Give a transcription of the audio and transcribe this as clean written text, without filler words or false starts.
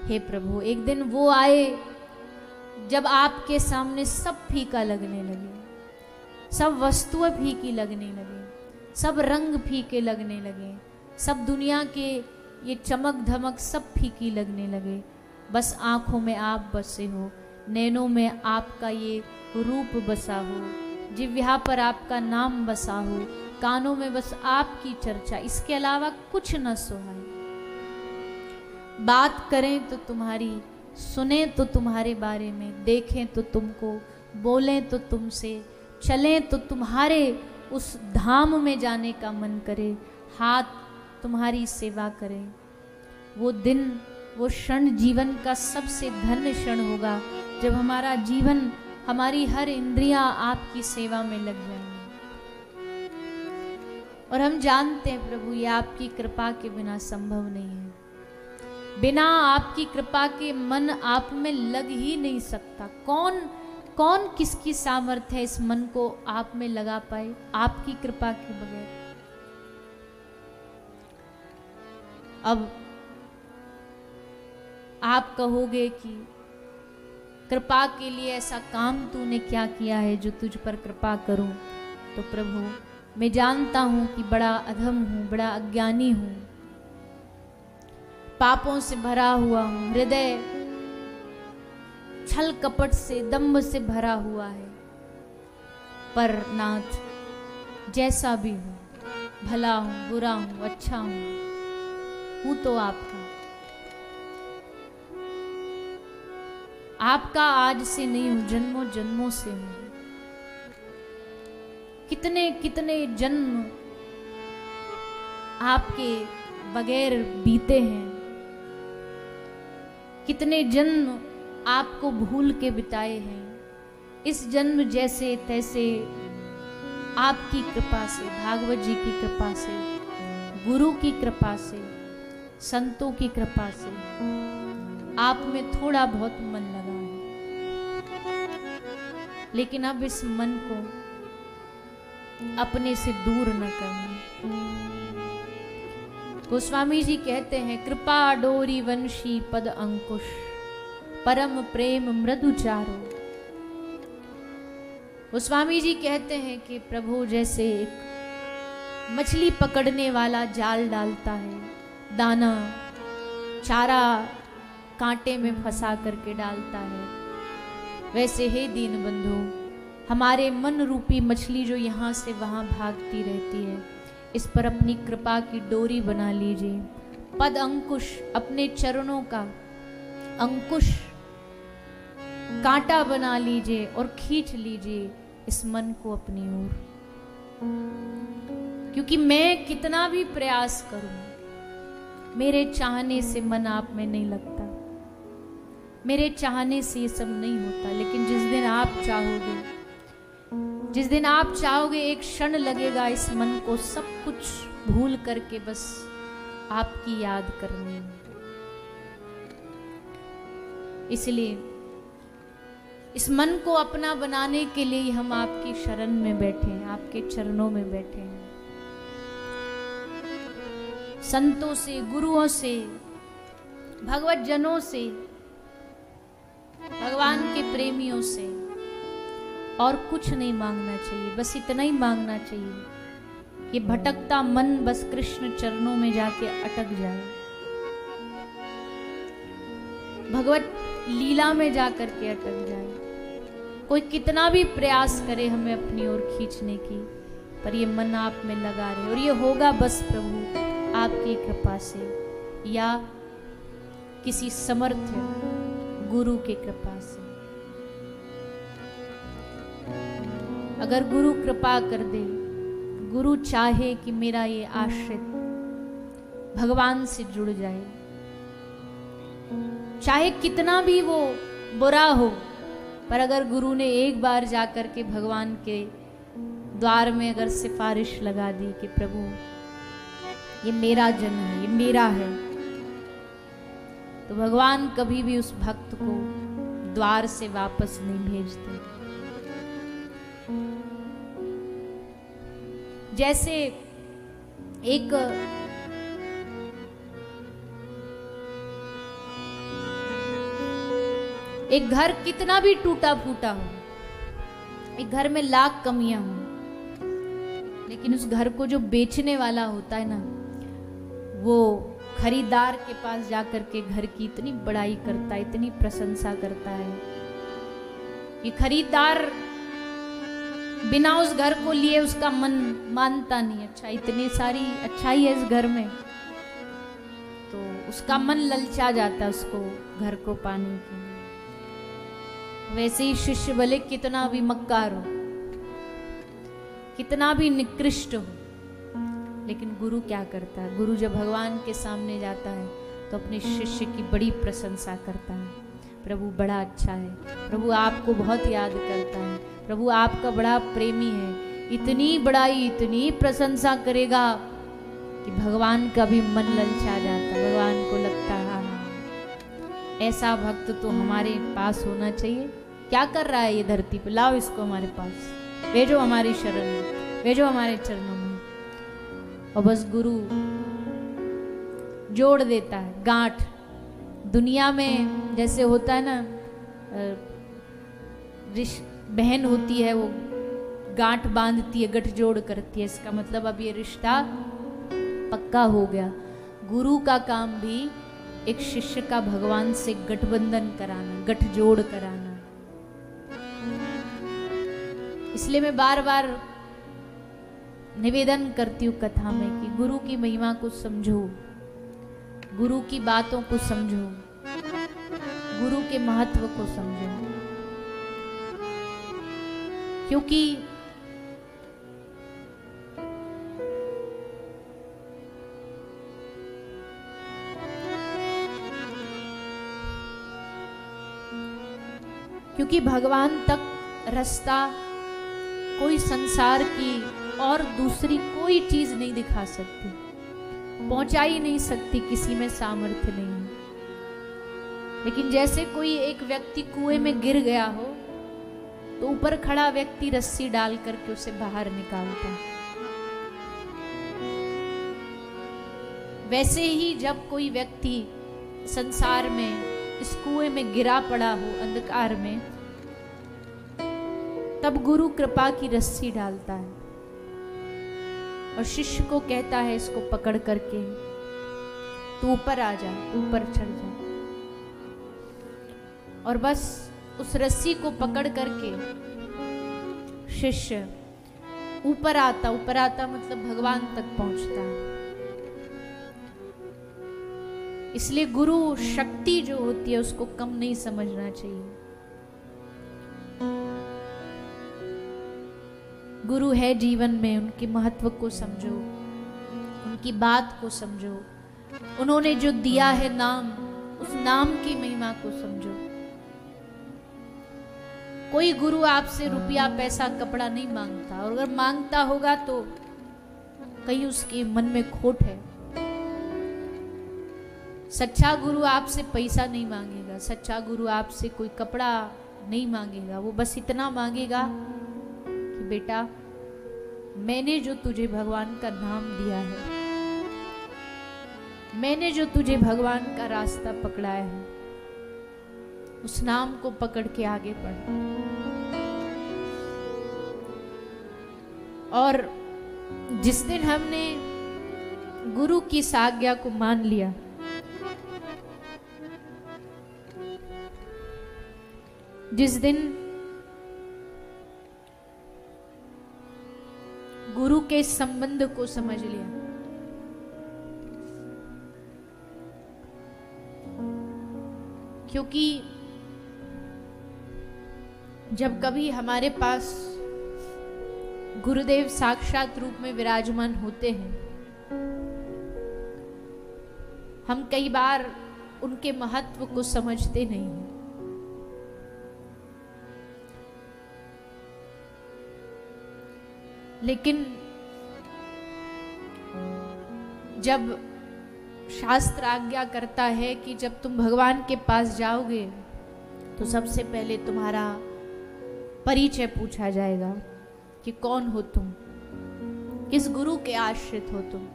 हे प्रभु, एक दिन वो आए जब आपके सामने सब फीका लगने लगे, सब वस्तुएं फीकी लगने लगे, सब रंग फीके लगने लगे, सब दुनिया के ये चमक धमक सब फीकी लगने लगे। बस आँखों में आप बसे हो, नैनों में आपका ये रूप बसा हो, जिह्वा पर आपका नाम बसा हो, कानों में बस आपकी चर्चा, इसके अलावा कुछ न सुहाए। बात करें तो तुम्हारी, सुने तो तुम्हारे बारे में, देखें तो तुमको, बोलें तो तुमसे, चलें तो तुम्हारे उस धाम में जाने का मन करे, हाथ तुम्हारी सेवा करें। वो दिन, वो क्षण जीवन का सबसे धन्य क्षण होगा जब हमारा जीवन, हमारी हर इंद्रियां आपकी सेवा में लग जाएंगी। और हम जानते हैं प्रभु, ये आपकी कृपा के बिना संभव नहीं है। बिना आपकी कृपा के मन आप में लग ही नहीं सकता। कौन कौन किसकी सामर्थ्य है इस मन को आप में लगा पाए आपकी कृपा के बगैर। अब आप कहोगे कि कृपा के लिए ऐसा काम तूने क्या किया है जो तुझ पर कृपा करूं। तो प्रभु, मैं जानता हूं कि बड़ा अधम हूं, बड़ा अज्ञानी हूं, पापों से भरा हुआ हूं, हृदय छल कपट से, दंभ से भरा हुआ है। पर नाथ, जैसा भी हूं, भला हूं, बुरा हूं, अच्छा हूं तो आपका। आपका आज से नहीं हूं, जन्मों जन्मों से हूं। कितने कितने जन्म आपके बगैर बीते हैं, कितने जन्म आपको भूल के बिताए हैं। इस जन्म जैसे तैसे आपकी कृपा से, भागवत जी की कृपा से, गुरु की कृपा से, संतों की कृपा से आप में थोड़ा बहुत मन लगा है। लेकिन अब इस मन को अपने से दूर न करना। गोस्वामी जी कहते हैं, कृपा डोरी वंशी पद अंकुश, परम प्रेम मृदु चारो। गोस्वामी जी कहते हैं कि प्रभु जैसे एक मछली पकड़ने वाला जाल डालता है, दाना चारा कांटे में फंसा करके डालता है, वैसे हे दीन बंधु, हमारे मन रूपी मछली जो यहाँ से वहाँ भागती रहती है, इस पर अपनी कृपा की डोरी बना लीजिए। पद अंकुश, अपने चरणों का अंकुश कांटा बना लीजिए और खींच लीजिए इस मन को अपनी ओर। क्योंकि मैं कितना भी प्रयास करूं, मेरे चाहने से मन आप में नहीं लगता, मेरे चाहने से ये सब नहीं होता। लेकिन जिस दिन आप चाहोगे, जिस दिन आप चाहोगे, एक क्षण लगेगा इस मन को सब कुछ भूल करके बस आपकी याद करनी। इसलिए इस मन को अपना बनाने के लिए हम आपकी शरण में बैठे हैं, आपके चरणों में बैठे हैं। संतों से, गुरुओं से, भगवत जनों से, भगवान के प्रेमियों से और कुछ नहीं मांगना चाहिए। बस इतना ही मांगना चाहिए, ये भटकता मन बस कृष्ण चरणों में जाके अटक जाए, भगवत लीला में जाकर के अटक जाए। कोई कितना भी प्रयास करे हमें अपनी ओर खींचने की, पर ये मन आप में लगा रहे। और ये होगा बस प्रभु आपकी कृपा से या किसी समर्थ गुरु की कृपा से। अगर गुरु कृपा कर दे, गुरु चाहे कि मेरा ये आश्रित भगवान से जुड़ जाए, चाहे कितना भी वो बुरा हो, पर अगर गुरु ने एक बार जाकर के भगवान के द्वार में अगर सिफारिश लगा दी कि प्रभु ये मेरा जन है, ये मेरा है, तो भगवान कभी भी उस भक्त को द्वार से वापस नहीं भेजते। जैसे एक एक घर कितना भी टूटा फूटा हो, एक घर में लाख कमियां हो, लेकिन उस घर को जो बेचने वाला होता है ना, वो खरीदार के पास जाकर के घर की इतनी बड़ाई करता है, इतनी प्रशंसा करता है। ये खरीदार बिना उस घर को लिए उसका मन मानता नहीं, अच्छा इतनी सारी अच्छाई है इस घर में, तो उसका मन ललचा जाता है उसको घर को पाने के लिए। वैसे ही शिष्य भले कितना भी मक्कार हो, कितना भी निकृष्ट हो, लेकिन गुरु क्या करता है? गुरु जब भगवान के सामने जाता है तो अपने शिष्य की बड़ी प्रशंसा करता है। प्रभु बड़ा अच्छा है, प्रभु आपको बहुत याद करता है, प्रभु आपका बड़ा प्रेमी है। इतनी बड़ाई, इतनी प्रशंसा करेगा कि भगवान का भी मन ललचा जाता है। भगवान को लगता है हाँ, ऐसा भक्त तो हमारे पास होना चाहिए। क्या कर रहा है ये धरती पे? लाओ इसको हमारे पास, भेजो हमारी शरण में, भेजो हमारे चरणों में। और बस गुरु जोड़ देता है गांठ। दुनिया में जैसे होता है ना, बहन होती है, वो गांठ बांधती है, गठजोड़ करती है, इसका मतलब अब ये रिश्ता पक्का हो गया। गुरु का काम भी एक शिष्य का भगवान से गठबंधन कराना, गठजोड़ कराना। इसलिए मैं बार बार निवेदन करती हूँ कथा में कि गुरु की महिमा को समझो, गुरु की बातों को समझो, गुरु के महत्व को समझो। क्योंकि भगवान तक रास्ता कोई संसार की और दूसरी कोई चीज नहीं दिखा सकती, पहुंचा ही नहीं सकती, किसी में सामर्थ्य नहीं है। लेकिन जैसे कोई एक व्यक्ति कुएं में गिर गया हो तो ऊपर खड़ा व्यक्ति रस्सी डाल करके उसे बाहर निकालता है, वैसे ही जब कोई व्यक्ति संसार में इस कुएं में गिरा पड़ा हो अंधकार में, तब गुरु कृपा की रस्सी डालता है और शिष्य को कहता है इसको पकड़ करके तू ऊपर आ जा, ऊपर चढ़ जा। और बस उस रस्सी को पकड़ करके शिष्य ऊपर आता मतलब भगवान तक पहुंचता है। इसलिए गुरु शक्ति जो होती है उसको कम नहीं समझना चाहिए। गुरु है जीवन में, उनके महत्व को समझो, उनकी बात को समझो, उन्होंने जो दिया है नाम, उस नाम की महिमा को समझो। कोई गुरु आपसे रुपया पैसा कपड़ा नहीं मांगता, और अगर मांगता होगा तो कहीं उसके मन में खोट है। सच्चा गुरु आपसे पैसा नहीं मांगेगा, सच्चा गुरु आपसे कोई कपड़ा नहीं मांगेगा, वो बस इतना मांगेगा कि बेटा मैंने जो तुझे भगवान का नाम दिया है, मैंने जो तुझे भगवान का रास्ता पकड़ाया है, उस नाम को पकड़ के आगे बढ़। और जिस दिन हमने गुरु की इस आज्ञा को मान लिया, जिस दिन गुरु के संबंध को समझ लिया, क्योंकि जब कभी हमारे पास गुरुदेव साक्षात रूप में विराजमान होते हैं, हम कई बार उनके महत्व को समझते नहीं हैं। लेकिन जब शास्त्र आज्ञा करता है कि जब तुम भगवान के पास जाओगे तो सबसे पहले तुम्हारा परिचय पूछा जाएगा कि कौन हो तुम, किस गुरु के आश्रित हो तुम।